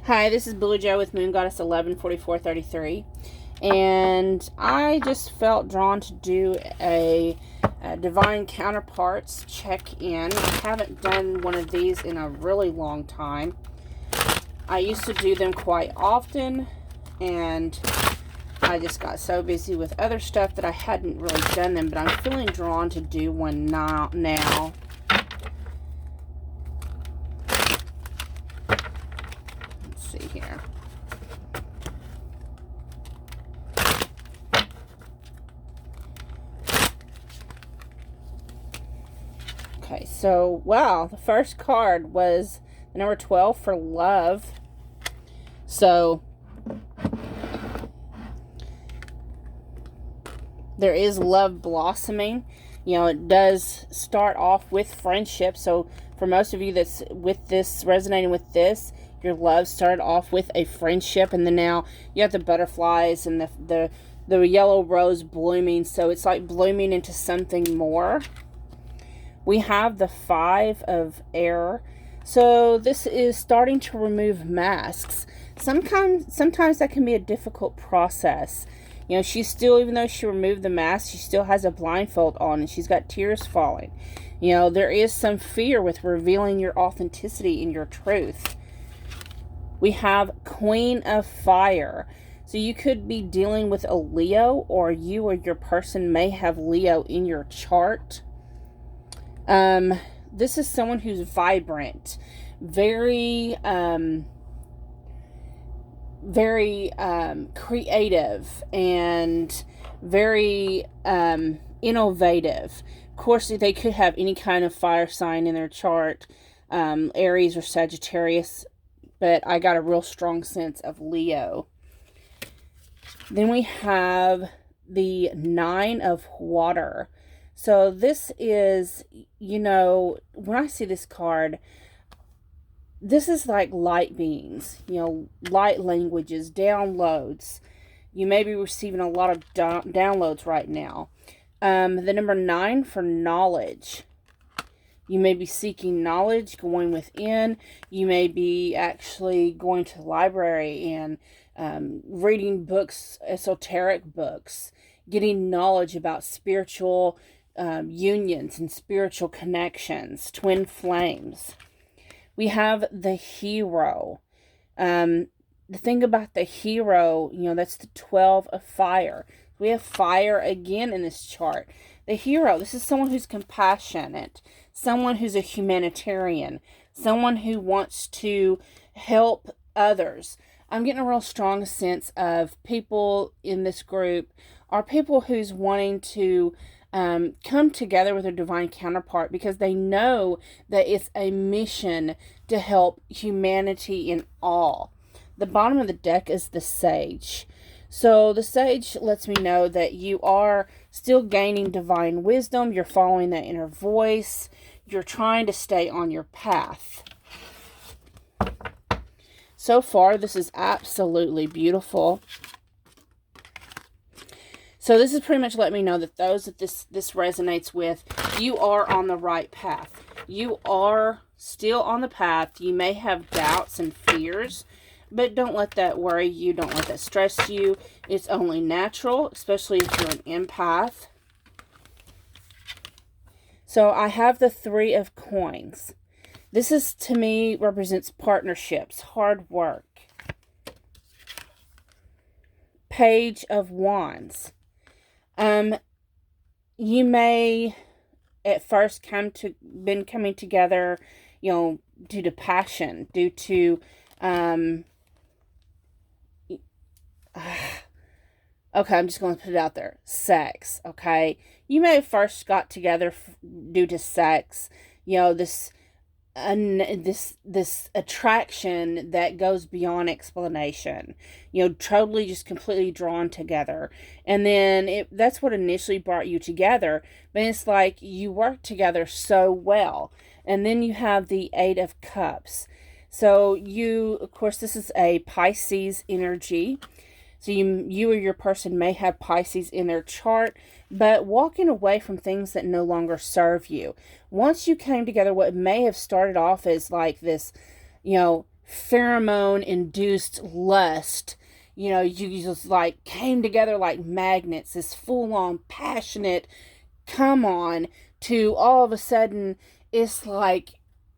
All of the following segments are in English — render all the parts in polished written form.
Hi, this is Billy Joe with Moon Goddess 114433, and I just felt drawn to do a divine counterparts check-in. I haven't done one of these in a really long time. I used to do them quite often, and I just got so busy with other stuff that I hadn't really done them, but I'm feeling drawn to do one now. Let's see here. Okay, so, wow, the first card was the number 12 for love. So, there is love blossoming. You know, it does start off with friendship. So, for most of you that's with this, resonating with this, your love started off with a friendship. And then now you have the butterflies and the yellow rose blooming. So, it's like blooming into something more. We have the 5 of air. So this is starting to remove masks. Sometimes that can be a difficult process. You know, she's still, even though she removed the mask, she still has a blindfold on and she's got tears falling. You know, there is some fear with revealing your authenticity and your truth. We have Queen of Fire. So you could be dealing with a Leo, or you or your person may have Leo in your chart. This is someone who's vibrant, very creative, and very innovative. Of course, they could have any kind of fire sign in their chart, Aries or Sagittarius, but I got a real strong sense of Leo. Then we have the 9 of water. So this is, you know, when I see this card, this is like light beings, you know, light languages, downloads. You may be receiving a lot of downloads right now. The number 9 for knowledge. You may be seeking knowledge, going within. You may be actually going to the library and reading books, esoteric books, getting knowledge about spiritual unions and spiritual connections, twin flames. We have the hero. The thing about the hero, you know, that's the 12 of fire. We have fire again in this chart. The hero, this is someone who's compassionate, someone who's a humanitarian, someone who wants to help others. I'm getting a real strong sense of people in this group are people who's wanting to come together with their divine counterpart because they know that it's a mission to help humanity in all. The bottom of the deck is the Sage. So the Sage lets me know that you are still gaining divine wisdom. You're following that inner voice. You're trying to stay on your path. So far, this is absolutely beautiful. So this is pretty much letting me know that those that this resonates with, you are on the right path. You are still on the path. You may have doubts and fears, but don't let that worry you. Don't let that stress you. It's only natural, especially if you're an empath. So I have the 3 of coins. This is, to me, represents partnerships, hard work. Page of Wands. You may at first been coming together, you know, due to passion, due to, okay, I'm just going to put it out there. Sex, okay? You may have first got together due to sex, you know, this attraction that goes beyond explanation, you know, totally just completely drawn together. And then that's what initially brought you together, but it's like you work together so well. And then you have the 8 of Cups. So you, of course, this is a Pisces energy. So you or your person may have Pisces in their chart, but walking away from things that no longer serve you. Once you came together, what may have started off as like this, you know, pheromone induced lust. You know, you just like came together like magnets, this full on passionate come on, to all of a sudden it's like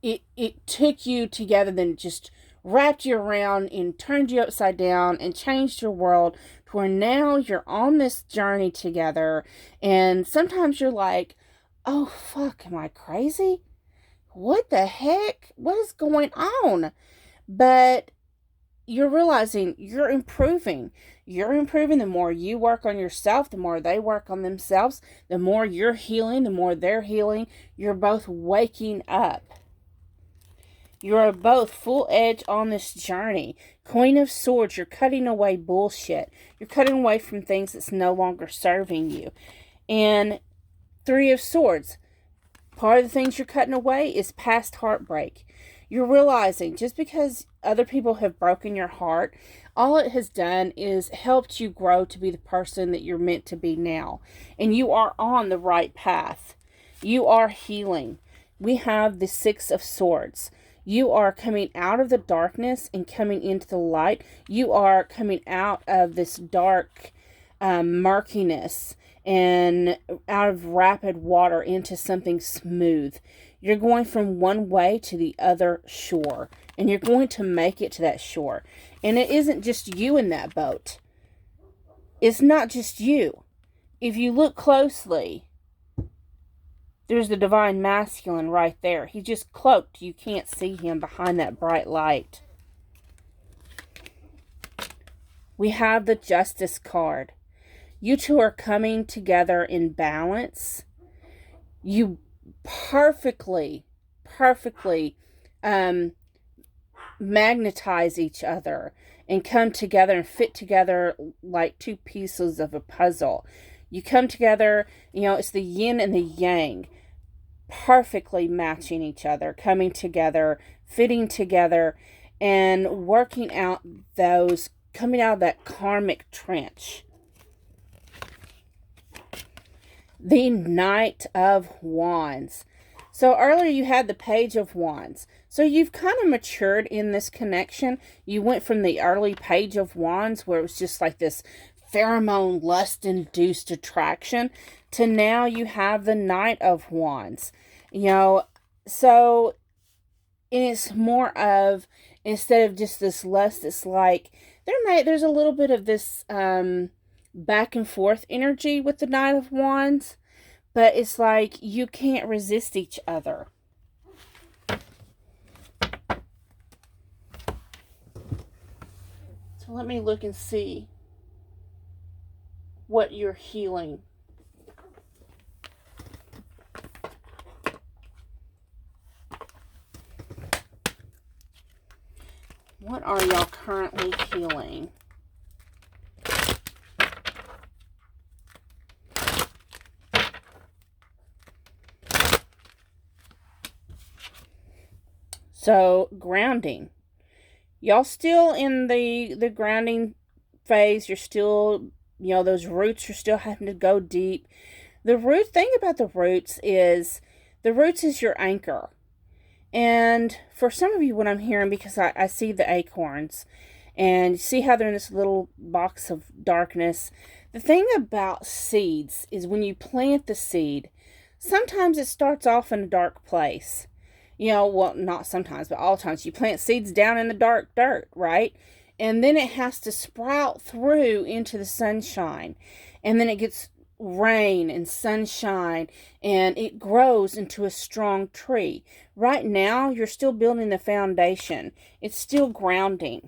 it took you together, then just wrapped you around and turned you upside down and changed your world to where now you're on this journey together. And sometimes you're like, oh fuck, am I crazy? What the heck? What is going on? But you're realizing you're improving. You're improving. The more you work on yourself, the more they work on themselves. The more you're healing, the more they're healing. You're both waking up. You're both full edge on this journey. Queen of Swords, you're cutting away bullshit. You're cutting away from things that's no longer serving you. And Three of Swords, part of the things you're cutting away is past heartbreak. You're realizing just because other people have broken your heart, all it has done is helped you grow to be the person that you're meant to be now. And you are on the right path. You are healing. We have the Six of Swords. You are coming out of the darkness and coming into the light. You are coming out of this dark murkiness and out of rapid water into something smooth. You're going from one way to the other shore, and you're going to make it to that shore. And it isn't just you in that boat. It's not just you. If you look closely, there's the divine masculine right there. He's just cloaked. You can't see him behind that bright light. We have the Justice card. You two are coming together in balance. You perfectly magnetize each other and come together and fit together like two pieces of a puzzle. You come together, you know, it's the yin and the yang, perfectly matching each other, coming together, fitting together, and working out those, coming out of that karmic trench. The Knight of Wands. So earlier you had the Page of Wands. So you've kind of matured in this connection. You went from the early Page of Wands, where it was just like this pheromone lust-induced attraction, to now you have the Knight of Wands. You know, so it's more of, instead of just this lust, it's like there's a little bit of this back and forth energy with the Knight of Wands, but it's like you can't resist each other. So let me look and see what you're healing. What are y'all currently healing? So, grounding. Y'all still in the grounding phase. You're still, you know, those roots are still having to go deep. The root thing about the roots is your anchor. And for some of you, what I'm hearing, because I see the acorns, and see how they're in this little box of darkness. The thing about seeds is when you plant the seed, sometimes it starts off in a dark place. You know, well, not sometimes, but all times. You plant seeds down in the dark dirt, right? And then it has to sprout through into the sunshine. And then it gets rain and sunshine, and it grows into a strong tree. Right now, you're still building the foundation. It's still grounding.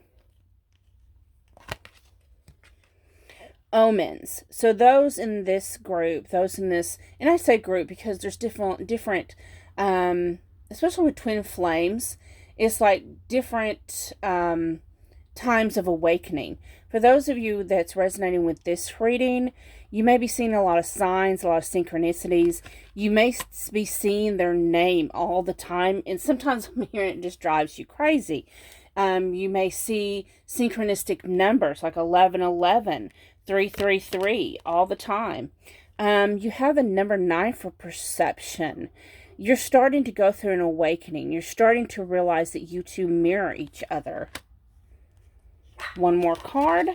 Omens. So those in this group, and I say group because there's different, especially with twin flames, it's like different times of awakening. For those of you that's resonating with this reading, you may be seeing a lot of signs, a lot of synchronicities. You may be seeing their name all the time, and sometimes I'm hearing it just drives you crazy. You may see synchronistic numbers like 1111, 333 all the time. You have the number 9 for perception. you're starting to go through an awakening. You're starting to realize that you two mirror each other. One more card.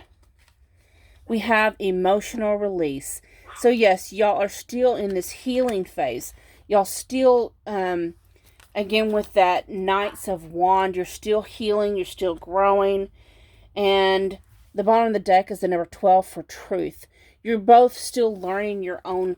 We have emotional release. So yes, y'all are still in this healing phase. Y'all still, again, with that Knights of Wand, you're still healing, you're still growing. And the bottom of the deck is the number 12 for truth. You're both still learning your own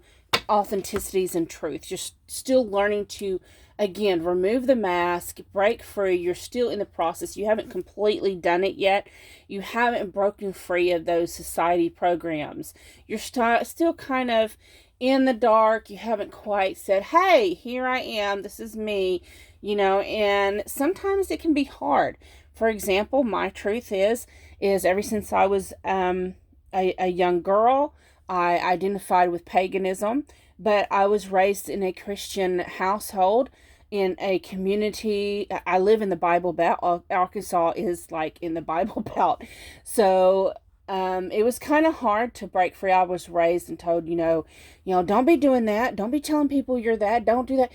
authenticities and truth. You're still learning to, again, remove the mask, break free. You're still in the process. You haven't completely done it yet. You haven't broken free of those society programs. You're still kind of in the dark. You haven't quite said, hey, here I am. This is me, and sometimes it can be hard. For example, my truth is ever since I was a young girl, I identified with paganism, but I was raised in a Christian household, in a community. I live in the Bible Belt. Arkansas is like in the Bible Belt. So it was kind of hard to break free. I was raised and told, don't be doing that. Don't be telling people you're that. Don't do that,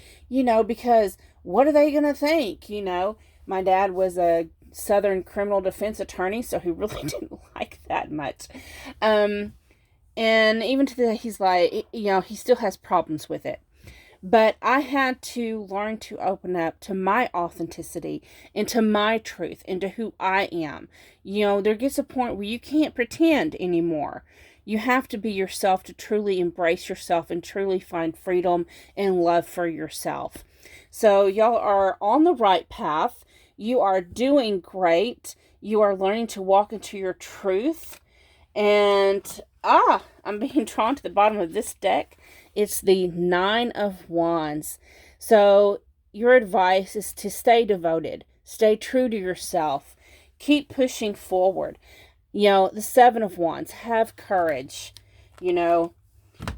because what are they going to think? My dad was a Southern criminal defense attorney, so he really didn't like that much. And even today, he's like, he still has problems with it. But I had to learn to open up to my authenticity and to my truth and to who I am. There gets a point where you can't pretend anymore. You have to be yourself to truly embrace yourself and truly find freedom and love for yourself. So y'all are on the right path. You are doing great. You are learning to walk into your truth. And, I'm being drawn to the bottom of this deck. It's the 9 of Wands. So your advice is to stay devoted. Stay true to yourself. Keep pushing forward. The 7 of Wands. Have courage.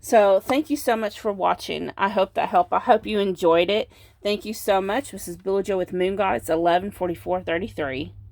So thank you so much for watching. I hope that helped. I hope you enjoyed it. Thank you so much. This is Billie Jo with Moon Goddess 114433.